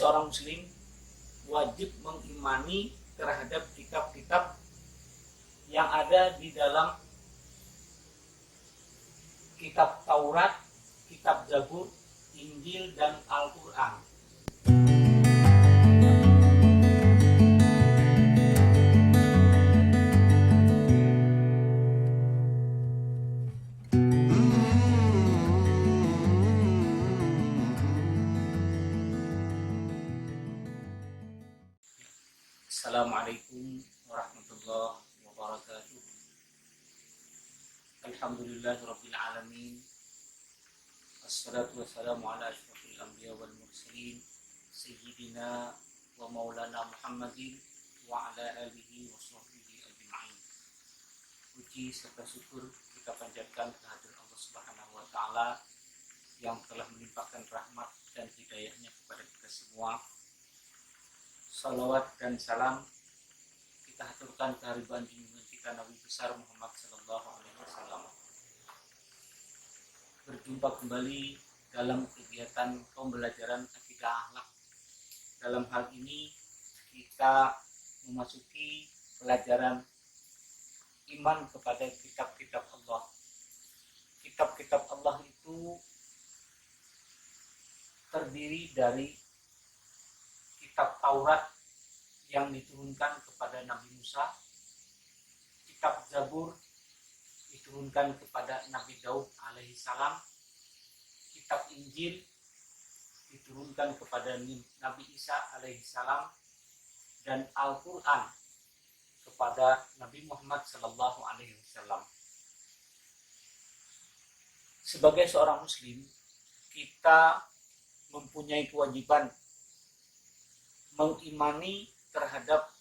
seorang muslim wajib mengimani terhadap kitab-kitab yang ada di dalam kitab Taurat, kitab Zabur, Injil, dan Al-Quran. Assalamualaikum warahmatullahi wabarakatuh. Alhamdulillahirabbil alamin. Assalatu wassalamu ala asyrafil anbiya wal mursalin sayyidina wa maulana Muhammadin wa ala alihi wa sahbihi ajma'in. Puji serta syukur kita panjatkan kehadirat Allah Subhanahu wa taala yang telah melimpahkan rahmat dan hidayahnya kepada kita semua. Salawat dan salam kita haturkan kehadiran junjungan kita Nabi besar Muhammad sallallahu alaihi wasallam. Berjumpa kembali dalam kegiatan pembelajaran akidah akhlak. Dalam hal ini kita memasuki pelajaran iman kepada kitab-kitab Allah. Kitab-kitab Allah itu terdiri dari kitab Taurat yang diturunkan kepada Nabi Musa, kitab Zabur diturunkan kepada Nabi Daud alaihissalam, kitab Injil diturunkan kepada Nabi Isa alaihissalam, dan Al-Quran kepada Nabi Muhammad sallallahu alaihi wasallam. Sebagai seorang muslim, kita mempunyai kewajiban mengimani terhadap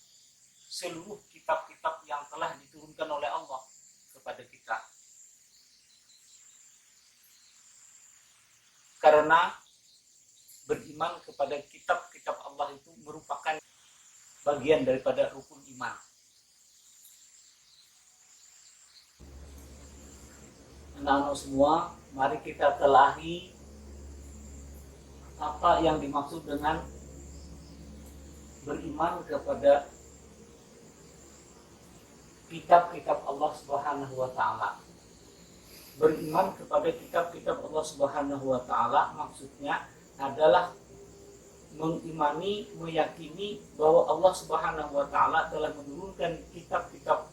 seluruh kitab-kitab yang telah diturunkan oleh Allah kepada kita. Karena beriman kepada kitab-kitab Allah itu merupakan bagian daripada rukun iman. Anak-anak semua, mari kita telahi apa yang dimaksud dengan beriman kepada kitab-kitab Allah Subhanahu wa taala. Beriman kepada kitab-kitab Allah Subhanahu wa taala maksudnya adalah mengimani, meyakini bahwa Allah Subhanahu wa taala telah menurunkan kitab-kitab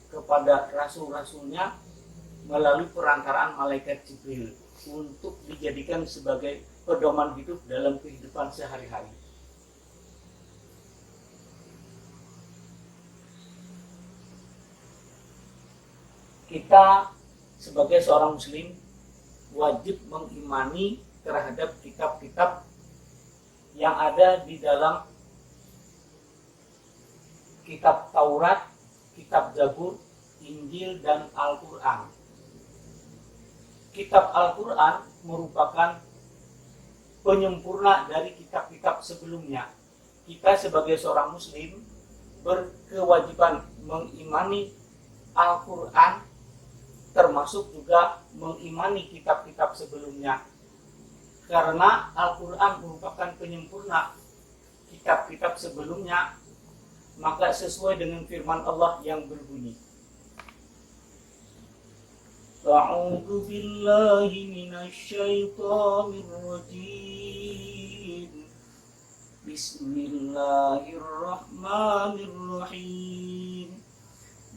kepada rasul-rasulnya melalui perantaraan malaikat Jibril untuk dijadikan sebagai pedoman hidup dalam kehidupan sehari-hari. Kita sebagai seorang muslim wajib mengimani terhadap kitab-kitab yang ada di dalam kitab Taurat, kitab Zabur, Injil, dan Al-Quran. Kitab Al-Quran merupakan penyempurna dari kitab-kitab sebelumnya. Kita sebagai seorang muslim berkewajiban mengimani Al-Quran, termasuk juga mengimani kitab-kitab sebelumnya. Karena Al-Quran merupakan penyempurna kitab-kitab sebelumnya, maka sesuai dengan firman Allah yang berbunyi, A'udzu billahi minasy syaithanir rajim. Bismillahirrahmanirrahim.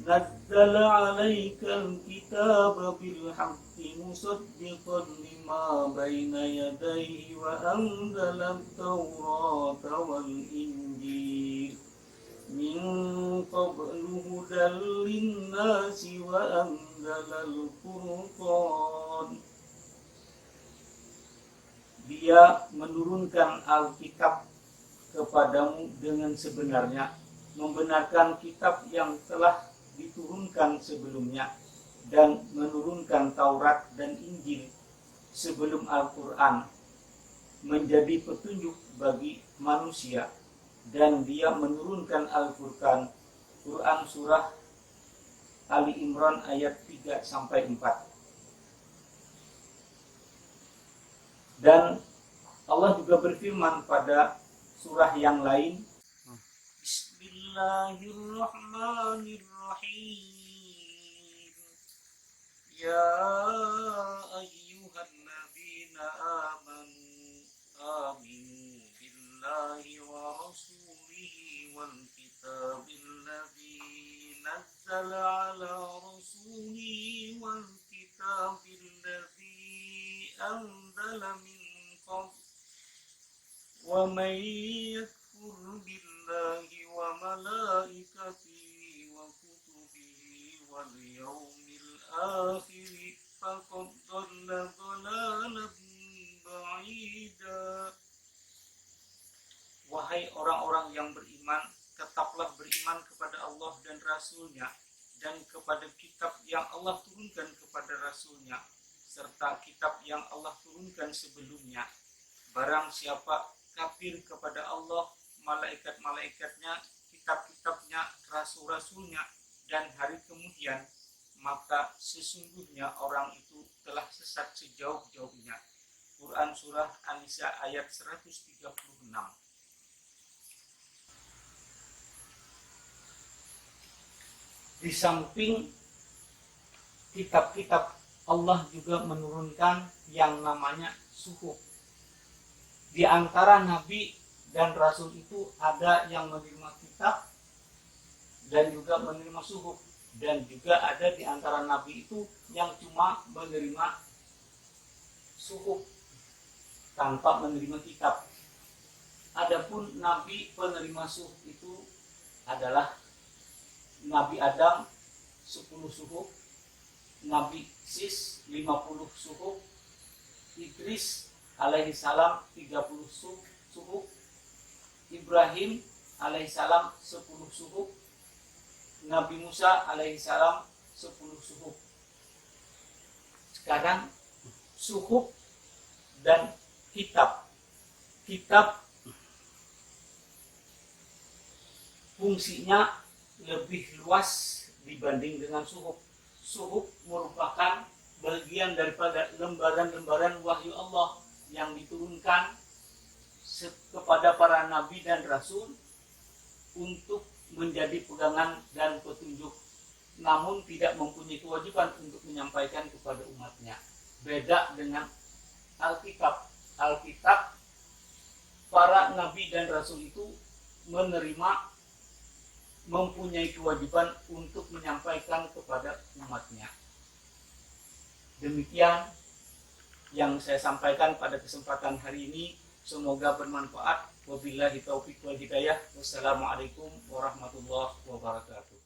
Nazzala 'alaikal kitaba bil haqqi musaddiqan lima baina yadayhi wa anzala at-taurata wal injil min qablu hudan lin-nasi wa anzala al-furqan. Dia menurunkan Alkitab kepadamu dengan sebenarnya, membenarkan kitab yang telah diturunkan sebelumnya, dan menurunkan Taurat dan Injil sebelum Al-Quran menjadi petunjuk bagi manusia, dan dia menurunkan Al-Furqan, Quran surah Ali Imran ayat 3-4. Dan Allah juga berfirman pada surah yang lain. Bismillahirrahmanirrahim. Ya ayyuhalladzina amanu aminu billahi wa rasulihi wal kitabil ladzi nazzala ala rasulihi wal kitabil ladzi anzala min qabl wa man yakfur billahi wa malaikatihi wa kutubihi wal yawmil akhir faqad dhalla dhalalan ba'ida. Wahai orang-orang yang beriman, tetaplah beriman kepada Allah dan Rasul-Nya dan kepada kitab yang Allah turunkan kepada Rasul-Nya serta kitab yang Allah turunkan sebelumnya. Barang siapa kafir kepada Allah, malaikat-malaikatnya, kitab-kitabnya, rasul-rasulnya, dan hari kemudian, maka sesungguhnya orang itu telah sesat sejauh-jauhnya. Quran Surah An-Nisa ayat 136. Di samping kitab-kitab, Allah juga menurunkan yang namanya suhuf. Di antara nabi dan rasul itu ada yang menerima kitab dan juga menerima suhuf, dan juga ada di antara nabi itu yang cuma menerima suhuf tanpa menerima kitab. Adapun nabi penerima suhuf itu adalah Nabi Adam 10 suhuf, Nabi Sis 50 suhuf, Idris alaihi salam 30 suhuf, Ibrahim alaihi salam 10 suhuf, Nabi Musa alaihi salam 10 suhuf. Sekarang suhuf dan kitab. Kitab fungsinya lebih luas dibanding dengan suhuf. Suhuf merupakan bagian daripada lembaran-lembaran wahyu Allah yang diturunkan kepada para nabi dan rasul untuk menjadi pegangan dan petunjuk, namun tidak mempunyai kewajiban untuk menyampaikan kepada umatnya. Beda dengan Alkitab. Alkitab, para nabi dan rasul itu mempunyai kewajiban untuk menyampaikan kepada umatnya. Demikian yang saya sampaikan pada kesempatan hari ini. Semoga bermanfaat. Wabillahi taufiq wal hidayah. Wassalamualaikum warahmatullahi wabarakatuh.